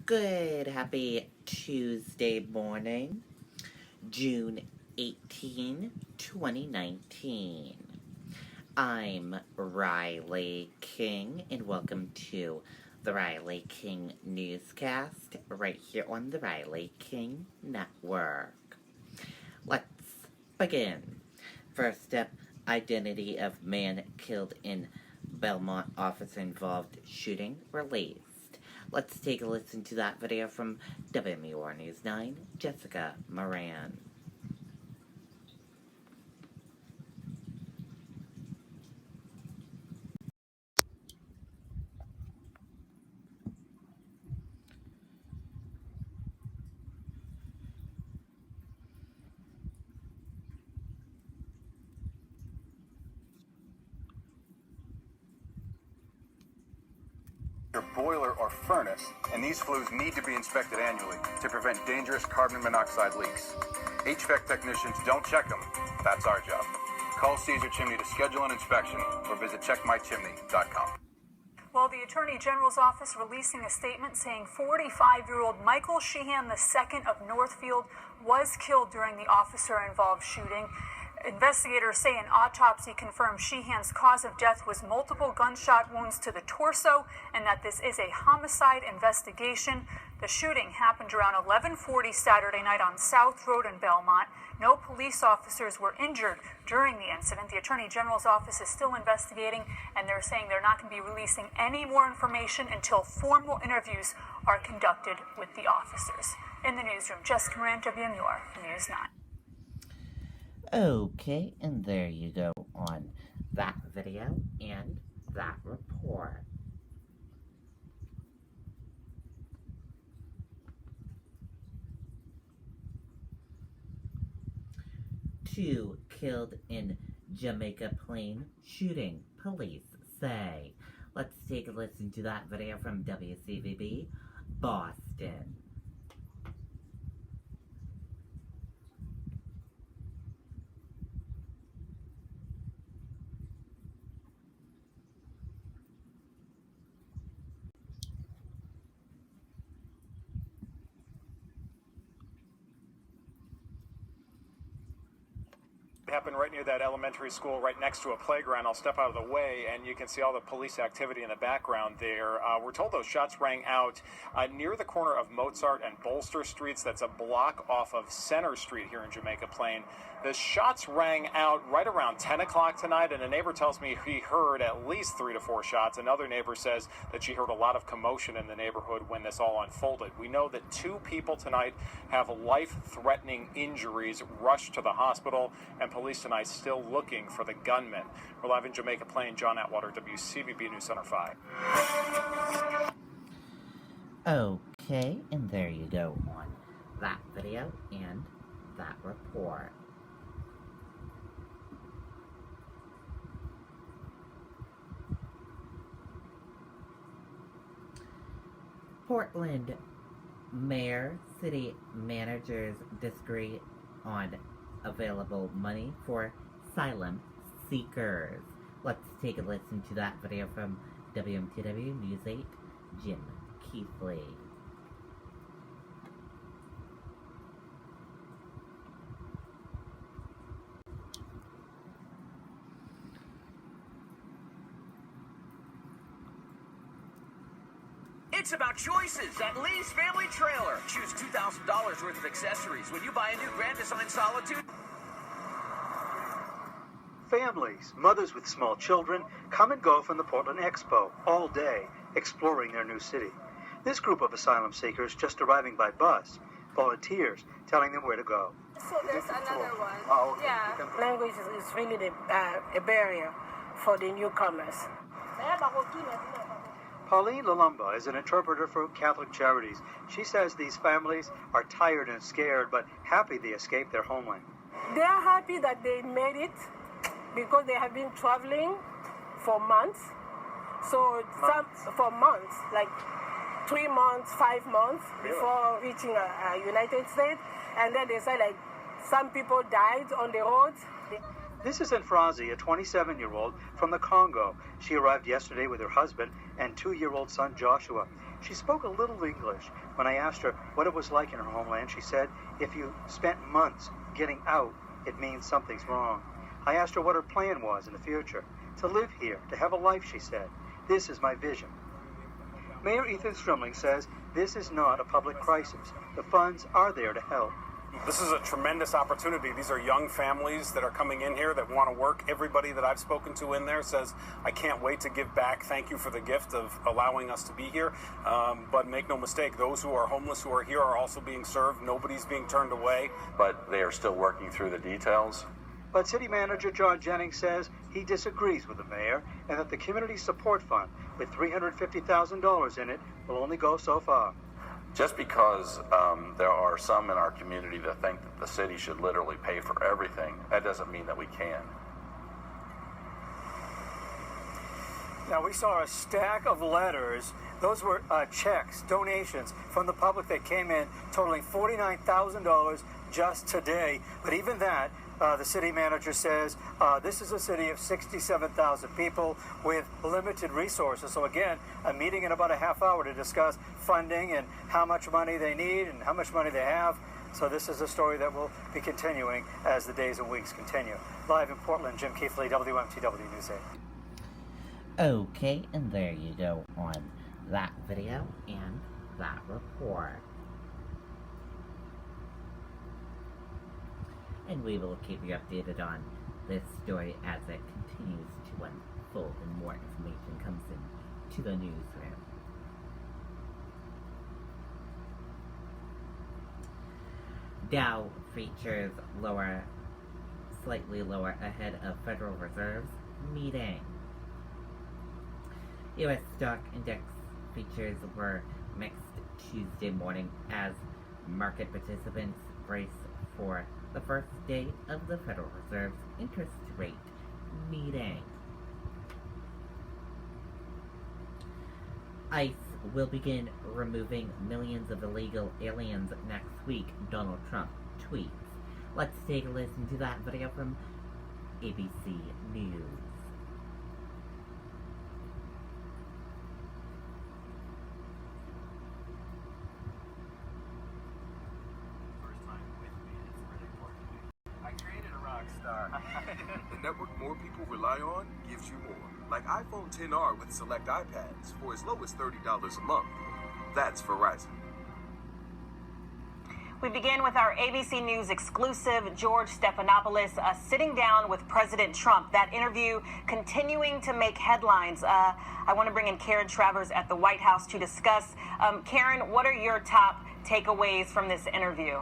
Good, happy Tuesday morning, June 18, 2019. I'm Riley King, and welcome to the Riley King Newscast right here on the Riley King Network. Let's begin. First up, identity of man killed in Belmont officer-involved shooting released. Let's take a listen to that video from WMUR News 9, Jessica Moran. Your boiler or furnace, and these flues need to be inspected annually to prevent dangerous carbon monoxide leaks. HVAC technicians don't check them. That's our job. Call Caesar Chimney to schedule an inspection or visit checkmychimney.com. Well, the Attorney General's office releasing a statement saying 45-year-old Michael Sheehan II of Northfield was killed during the officer-involved shooting. Investigators say an autopsy confirmed Sheehan's cause of death was multiple gunshot wounds to the torso and that this is a homicide investigation. The shooting happened around 11:40 Saturday night on South Road in Belmont. No police officers were injured during the incident. The Attorney General's office is still investigating, and they're saying they're not going to be releasing any more information until formal interviews are conducted with the officers. In the newsroom, Jessica Moran, WMUR News 9. Okay, and there you go on that video and that report. Two killed in Jamaica plane shooting, police say. Let's take a listen to that video from WCVB, Boston. Happened right near that elementary school, right next to a playground. I'll step out of the way, and you can see all the police activity in the background there. We're told those shots rang out near the corner of Mozart and Bolster Streets. That's a block off of Center Street here in Jamaica Plain. The shots rang out right around 10 o'clock tonight, and a neighbor tells me he heard at least 3 to 4 shots. Another neighbor says that she heard a lot of commotion in the neighborhood when this all unfolded. We know that 2 people tonight have life-threatening injuries, rushed to the hospital, and police tonight still looking for the gunman. We're live in Jamaica Plain. John Atwater, WCVB News Center 5. Okay, and there you go on that video and that report. Portland Mayor, City Managers disagree on available money for asylum seekers. Let's take a listen to that video from WMTW News 8, Jim Keithley. It's about choices at Lee's Family Trailer. Choose $2,000 worth of accessories when you buy a new Grand Design Solitude. Families, mothers with small children, come and go from the Portland Expo all day, exploring their new city. This group of asylum seekers just arriving by bus, volunteers telling them where to go. So there's another one. Oh, okay. Yeah. Language is really a barrier for the newcomers. Pauline Lalumba is an interpreter for Catholic Charities. She says these families are tired and scared, but happy they escaped their homeland. They are happy that they made it because they have been traveling for months. So for months, like 3 months, 5 months before reaching United States. And then they say like some people died on the roads. This is Enfrazi, a 27-year-old from the Congo. She arrived yesterday with her husband and 2-year-old son Joshua. She spoke a little English. When I asked her what it was like in her homeland, she said, if you spent months getting out, it means something's wrong. I asked her what her plan was in the future. To live here, to have a life, she said. This is my vision. Mayor Ethan Strumling says this is not a public crisis. The funds are there to help. This is a tremendous opportunity. These are young families that are coming in here that want to work. Everybody that I've spoken to in there says, I can't wait to give back. Thank you for the gift of allowing us to be here. But make no mistake, those who are homeless who are here are also being served. Nobody's being turned away. But they are still working through the details. But City Manager John Jennings says he disagrees with the mayor and that the Community Support Fund, with $350,000 in it, will only go so far. Just because there are some in our community that think that the city should literally pay for everything, that doesn't mean that we can. Now, we saw a stack of letters. Those were checks, donations from the public that came in, totaling $49,000 just today. But even that, the city manager says this is a city of 67,000 people with limited resources. So again, a meeting in about a half hour to discuss funding and how much money they need and how much money they have. So this is a story that will be continuing as the days and weeks continue. Live in Portland, Jim Keithley, WMTW News 8. Okay, and there you go on that video and that report. And we will keep you updated on this story as it continues to unfold and more information comes in to the newsroom. Dow features slightly lower ahead of Federal Reserve's meeting. U.S. stock index features were mixed Tuesday morning as market participants brace for the first day of the Federal Reserve's interest rate meeting. ICE will begin removing millions of illegal aliens next week, Donald Trump tweets. Let's take a listen to that video from ABC News. The network more people rely on gives you more. Like iPhone XR with select iPads for as low as $30 a month. That's Verizon. We begin with our ABC News exclusive, George Stephanopoulos sitting down with President Trump. That interview continuing to make headlines. I want to bring in Karen Travers at the White House to discuss. Karen, what are your top takeaways from this interview?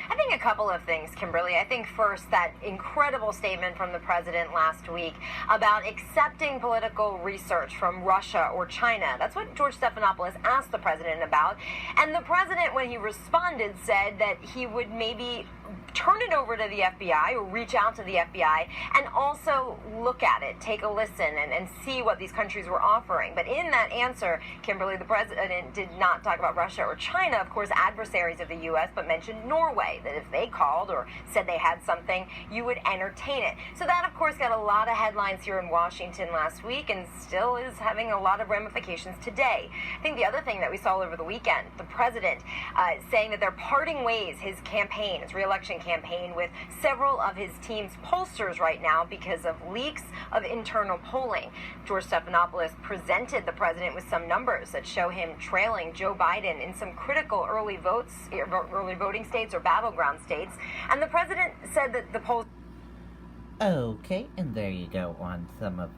I think a couple of things, Kimberly. I think first, that incredible statement from the president last week about accepting political research from Russia or China. That's what George Stephanopoulos asked the president about. And the president, when he responded, said that he would maybe turn it over to the FBI or reach out to the FBI and also look at it, take a listen and see what these countries were offering. But in that answer, Kimberly, the president did not talk about Russia or China, of course, adversaries of the U.S., but mentioned Norway, that if they called or said they had something, you would entertain it. So that, of course, got a lot of headlines here in Washington last week and still is having a lot of ramifications today. I think the other thing that we saw over the weekend, the president saying that they're parting ways, his campaign, his re-election campaign, with several of his team's pollsters right now because of leaks of internal polling. George Stephanopoulos presented the president with some numbers that show him trailing Joe Biden in some critical early voting states or battleground states. And the president said that the polls... Okay, and there you go on some of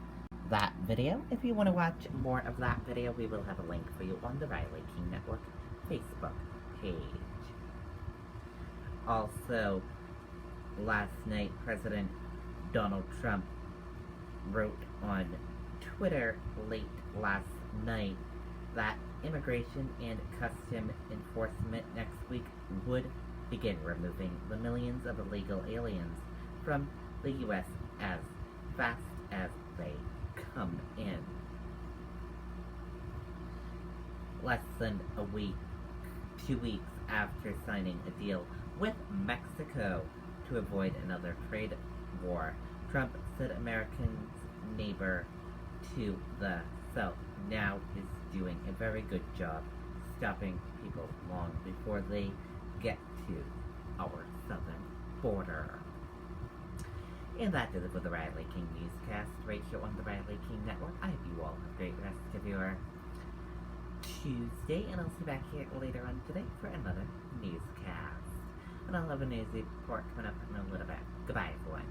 that video. If you want to watch more of that video, we will have a link for you on the Riley King Network Facebook page. Also, last night, President Donald Trump wrote on Twitter late last night that Immigration and Custom Enforcement next week would begin removing the millions of illegal aliens from the U.S. as fast as they come in. Less than a week, 2 weeks after signing a deal with Mexico to avoid another trade war, Trump said America's neighbor to the south now is doing a very good job stopping people long before they get to our southern border. And that does it for the Riley King Newscast right here on the Riley King Network. I hope you all have a great rest of your Tuesday, and I'll see you back here later on today for another newscast. And I'll have a news report coming up in a little bit. Goodbye, everyone.